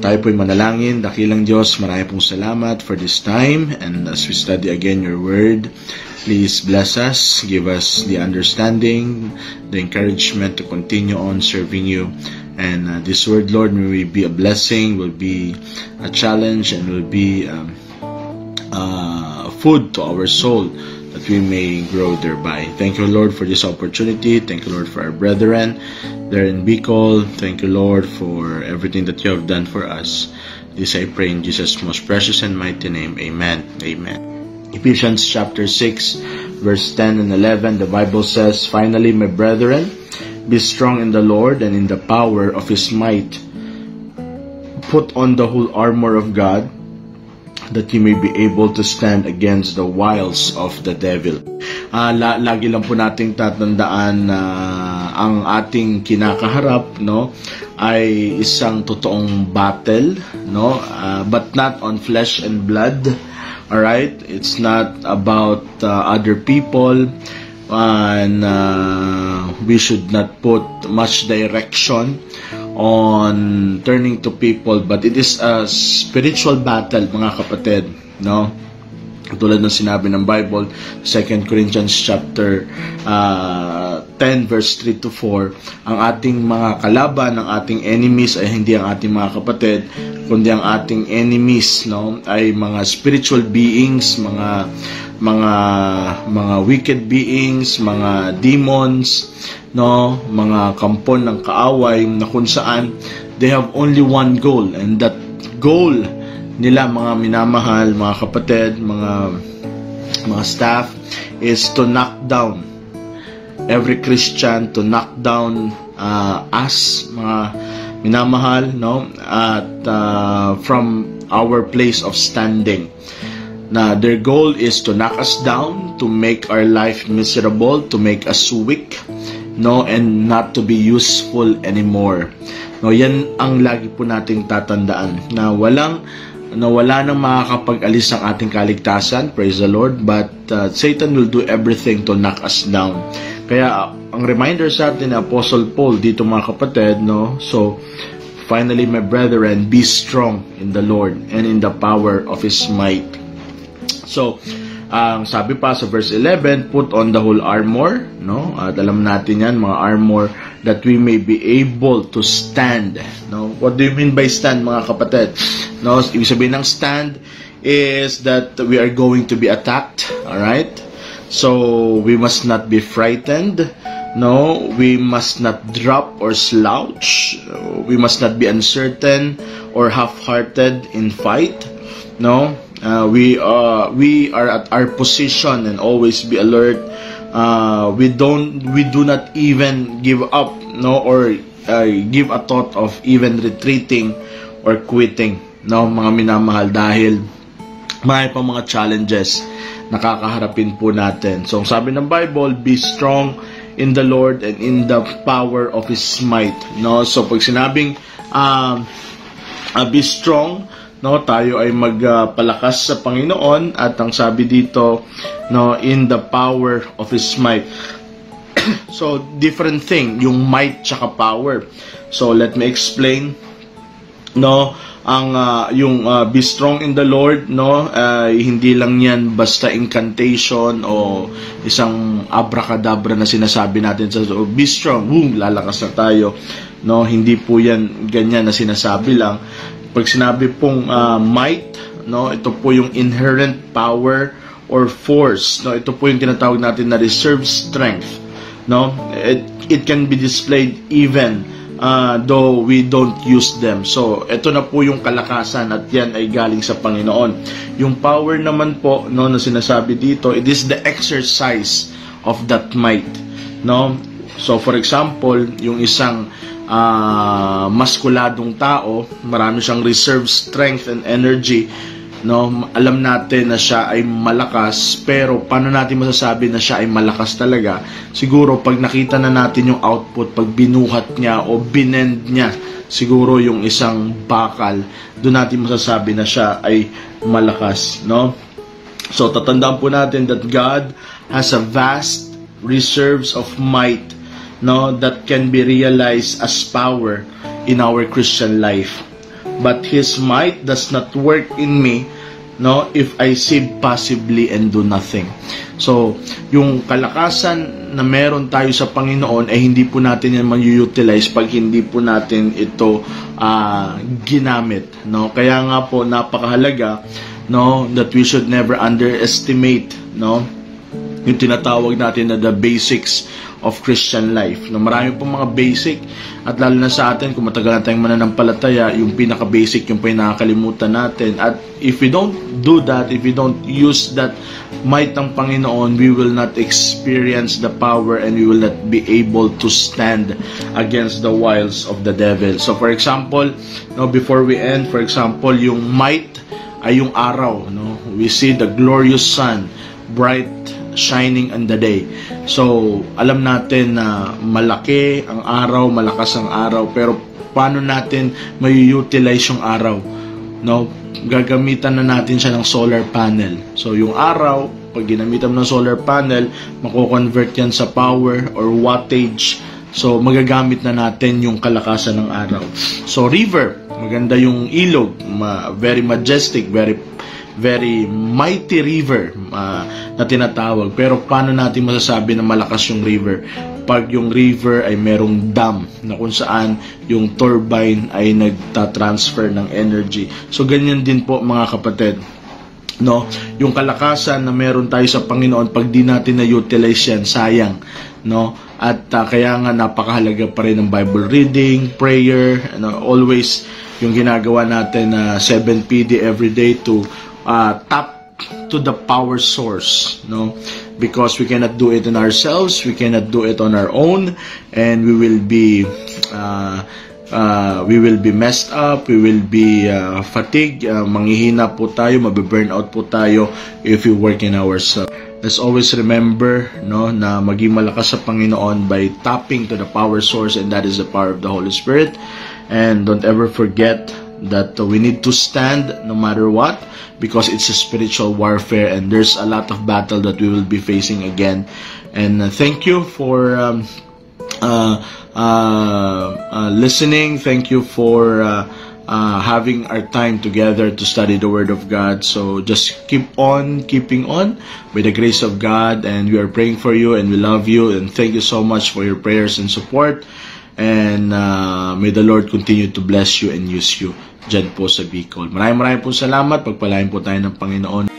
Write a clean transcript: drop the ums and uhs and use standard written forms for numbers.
Tayo po'y manalangin. Dakilang Diyos, marami pong salamat for this time. And as we study again your word, please bless us, give us the understanding, the encouragement to continue on serving you. And this word, Lord, may be a blessing, will be a challenge, and will be food to our soul, that we may grow thereby. Thank you, Lord, for this opportunity. Thank you, Lord, for our brethren there in Bicol. Thank you, Lord, for everything that you have done for us. This I pray in Jesus' most precious and mighty name. Amen. Amen. Ephesians chapter 6, verse 10 and 11, the Bible says, "Finally, my brethren, be strong in the Lord and in the power of His might. Put on the whole armor of God, that you may be able to stand against the wiles of the devil." Lagi lang po nating tatandaan na ang ating kinakaharap, no, ay isang totoong battle, no, but not on flesh and blood. All right, it's not about other people, and we should not put much direction on turning to people, but it is a spiritual battle, mga kapatid, no? Tulad ng sinabi ng Bible, 2 Corinthians chapter 10 verse 3 to 4, ang ating mga kalaban, ang ating enemies ay hindi ang ating mga kapatid, kundi ang ating enemies, no, ay mga spiritual beings, mga wicked beings, mga demons, no, mga kampon ng kaaway, na kung saan they have only one goal, and that goal nila, mga minamahal, mga kapatid, mga staff, is to knock down every Christian, to knock down us, mga minamahal, no, at from our place of standing. Na their goal is to knock us down, to make our life miserable, to make us weak, no, and not to be useful anymore. No, yan ang lagi po nating tatandaan, na wala nang makakapag-alis ng ating kaligtasan, praise the Lord, but Satan will do everything to knock us down. Kaya ang reminder sa atin ni Apostle Paul dito, mga kapatid, no, so finally, my brethren, be strong in the Lord and in the power of His might. So, ang sabi pa sa verse 11, put on the whole armor, no? At alam natin yan, mga armor, that we may be able to stand, no? What do you mean by stand, mga kapatid? No, ibig sabihin ng stand is that we are going to be attacked, all right? So, we must not be frightened, no? We must not drop or slouch. We must not be uncertain or half-hearted in fight, no? We are at our position and always be alert. We do not even give up, no, or give a thought of even retreating or quitting, no, mga minamahal, dahil may pa mga challenges na kakaharapin po natin. So, sabi ng Bible, be strong in the Lord and in the power of His might, no? So, pag sinabing be strong, no, tayo ay magpalakas sa Panginoon, at ang sabi dito, no, in the power of His might. So, different thing, yung might tsaka power. So, let me explain, no, ang yung be strong in the Lord, no, hindi lang yan basta incantation o isang abracadabra na sinasabi natin sa be strong, boom, lalakas na tayo, no, hindi po yan ganyan na sinasabi lang. Pag sinabi pong might, no, ito po yung inherent power or force, no, ito po yung tinatawag natin na reserve strength, no. It can be displayed even though we don't use them. So, ito na po yung kalakasan, at yan ay galing sa Panginoon. Yung power naman po, no, na sinasabi dito, it is the exercise of that might, no. So, for example, yung isang maskuladong tao, marami siyang reserve strength and energy, no, alam natin na siya ay malakas, pero paano natin masasabi na siya ay malakas talaga? Siguro pag nakita na natin yung output, pag binuhat niya o binend niya siguro yung isang bakal, doon natin masasabi na siya ay malakas, no? So, tatandaan po natin that God has a vast reserves of might, no, that can be realized as power in our Christian life. but His might does not work in me, no, if I sit passively and do nothing. So, yung kalakasan na meron tayo sa Panginoon ay hindi po natin yan ma-utilize pag hindi po natin ito ginamit, no? Kaya nga po napakahalaga, no, that we should never underestimate, no, yung tinatawag natin na the basics of Christian life. No, marami pong mga basic, at lalo na sa atin kung matagal na tayong mananampalataya, yung pinaka-basic yung pinakakalimutan natin. At if we don't do that, if we don't use that might ng Panginoon, we will not experience the power and we will not be able to stand against the wiles of the devil. So for example, no, before we end, for example, yung might ay yung araw, no? We see the glorious sun bright shining on the day. So, alam natin na malaki ang araw, malakas ang araw, pero paano natin may-utilize yung araw? No? Gagamitan na natin siya ng solar panel. So, yung araw, pag ginamitan mo ng solar panel, mako-convert yan sa power or wattage. So, magagamit na natin yung kalakasan ng araw. So, river, maganda yung ilog, very majestic, very mighty river na tinatawag. Pero paano natin masasabi na malakas yung river? Pag yung river ay merong dam na kung saan yung turbine ay nagta-transfer ng energy. So ganyan din po mga kapatid, no, yung kalakasan na meron tayo sa Panginoon, pag di natin na-utilize yan, sayang, no? At kaya nga napakahalaga pa rin ng Bible reading, prayer, always yung ginagawa natin na 7 PD every day to tap to the power source, no? Because we cannot do it in ourselves, we cannot do it on our own, and we will be messed up, we will be fatigued, manghihina po tayo, mabe-burn out po tayo if we work in ourselves. Let's always remember, no, na maging malakas sa Panginoon by tapping to the power source, and that is the power of the Holy Spirit. And don't ever forget that we need to stand no matter what, because it's a spiritual warfare and there's a lot of battle that we will be facing again. And thank you for listening. Thank you for having our time together to study the Word of God. So just keep on keeping on by the grace of God, and we are praying for you and we love you, and thank you so much for your prayers and support. And may the Lord continue to bless you and use you dyan po sa Bicol. Maraming po salamat. Pagpalain po tayo ng Panginoon.